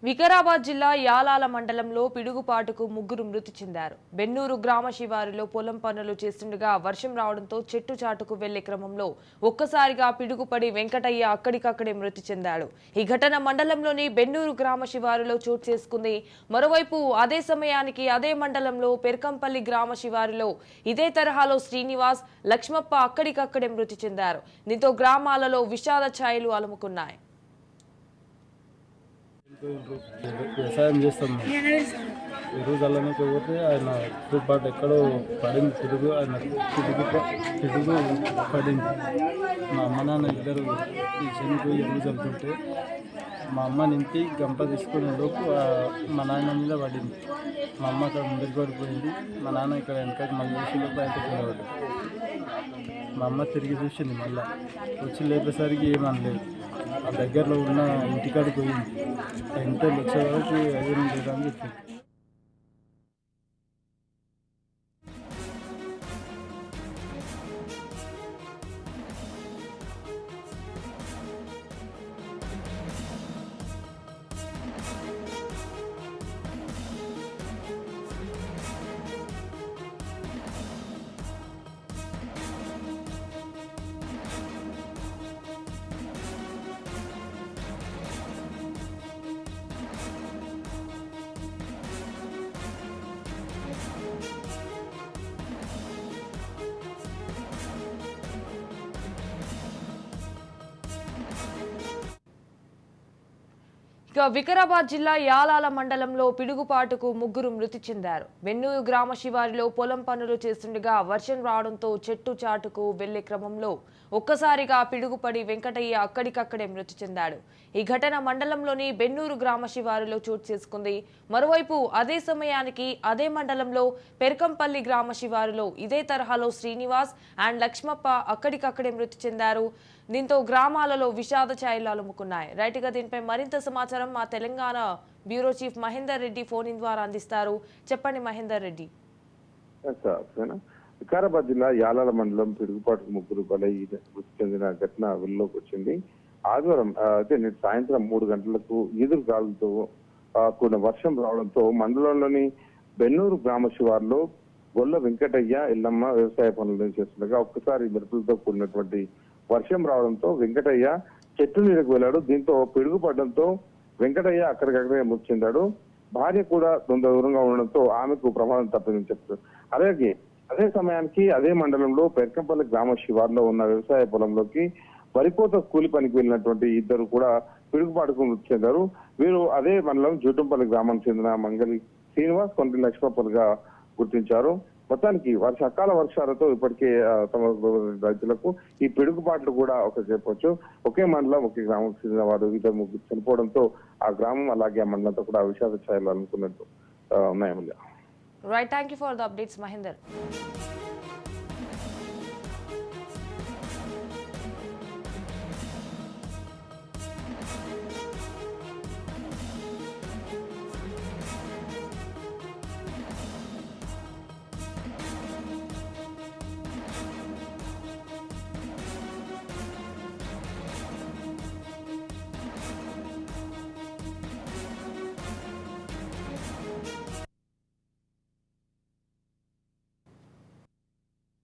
వికారాబాద్ జిల్లా యాలాల మండలంలో పిడుగుపాటుకు ముగ్గురు మృతి చెందారు. బెన్నూరు గ్రామ శివారులో పొలం పనులు చేస్తుండగా వర్షం రావడంతో చెట్టు చాటుకు వెళ్లే క్రమంలో ఒక్కసారిగా పిడుగుపడి వెంకటయ్య అక్కడికక్కడే మృతి చెందాడు. ఈ ఘటన మండలంలోని బెన్నూరు గ్రామ శివారులో చోటు చేసుకుంది. మరోవైపు అదే సమయానికి అదే మండలంలో పెర్కంపల్లి గ్రామ శివారులో ఇదే తరహాలో శ్రీనివాస్, లక్ష్మప్ప అక్కడికక్కడే మృతి చెందారు. దీంతో గ్రామాలలో విషాద ఛాయలు అలుముకున్నాయి. వ్యవసాయం చేస్తాం. ఈరోజు అల్లనికి పోతే ఆయన పాటు ఎక్కడో పడింది పిడుగు. ఆయన పిడుగు పడింది. మా అమ్మ నాన్న ఇద్దరు చనిపోయి ఎరువు చల్లుతుంటే మా అమ్మ నింపి గంప తీసుకునే లోపు మా నాన్న మీద పడింది. మా అమ్మ అక్కడ ముందుకు పడిపోయింది. మా నాన్న ఇక్కడ వెనకకి మళ్ళీ చూసి లోపు ఆయన కింద పడ్డాడు. మా అమ్మ తిరిగి చూసింది. మళ్ళీ వచ్చి లేపేసరికి ఏమనలేదు. ఆ దగ్గరలో ఉన్న ఇంటికాడికి పోయింది. ఎంత వచ్చే వరకు ఎదురు లేదని చెప్పింది. వికారాబాద్ జిల్లా యాలాల మండలంలో పిడుగుపాటుకు ముగ్గురు మృతి చెందారు. బెన్నూరు గ్రామ శివారిలో పొలం పనులు చేస్తుండగా వర్షం రావడంతో చెట్టు చాటుకు వెళ్లే క్రమంలో ఒక్కసారిగా పిడుగుపడి వెంకటయ్య అక్కడికక్కడే మృతి చెందాడు. ఈ ఘటన మండలంలోని బెన్నూరు గ్రామ శివారులో చోటు చేసుకుంది. మరోవైపు అదే సమయానికి అదే మండలంలో పెర్కంపల్లి గ్రామ శివారులో ఇదే తరహాలో శ్రీనివాస్ అండ్ లక్ష్మప్ప అక్కడికక్కడే మృతి చెందారు. దీంతో గ్రామాలలో విషాద ఛాయలు అలుముకున్నాయి. రైట్గా దీనిపై మరింత సమాచారం మా Telangana bureau chief Mahender Reddy phone in ద్వారా అందిస్తారు. చెప్పండి మహేందర్ రెడ్డి. వికారాబాద్ జిల్లా యాలాల మండలం పిడుగుపాటుకు ముగ్గురు బలై మృతి చెందిన ఘటన వెలుగులోకి వచ్చింది. ఆదివారం అయితే నేటి సాయంత్రం 3 గంటలకు ఈదురు గాలులతో కూడిన వర్షం రావడంతో మండలంలోని బెన్నూరు గ్రామ శివారులో గొల్ల వెంకటయ్య, ఎల్లమ్మ వ్యవసాయ పనులు చేస్తుండగా ఒక్కసారి మెరుపులతో కూడినటువంటి వర్షం రావడంతో వెంకటయ్య చెట్టు నీడకు వెళ్ళాడు. దీంతో పిడుగు పడడంతో వెంకటయ్య అక్కడికక్కడే మృతి చెందాడు. భార్య కూడా దూరంగా ఉండడంతో ఆమెకు ప్రమాదం తప్పిందని చెప్తారు. అలాగే అదే సమయానికి అదే మండలంలో పెర్కంపల్లి గ్రామ శివార్లో ఉన్న వ్యవసాయ పొలంలోకి వరికోత కూలి పనికి వెళ్ళినటువంటి ఇద్దరు కూడా పిడుగుపాటుకు మృతి చెందారు. వీరు అదే మండలం జూటంపల్లి గ్రామానికి చెందిన మంగళి శ్రీనివాస్, కొండ్రి లక్ష్మప్పలుగా గుర్తించారు. మొత్తానికి అకాల వర్షాలతో ఇప్పటికే తమ రైతులకు ఈ పిడుగుపాట్లు కూడా చెప్పవచ్చు. ఒకే మండలం ఒకే గ్రామం చెందిన వారు ఇద్దరు ముగ్గురు చనిపోవడంతో ఆ గ్రామం అలాగే ఆ మండలంతో కూడా విషాద ఛాయలు అనుకున్నట్టు ఉన్నాయి. Right, thank you for the updates, Mahinder.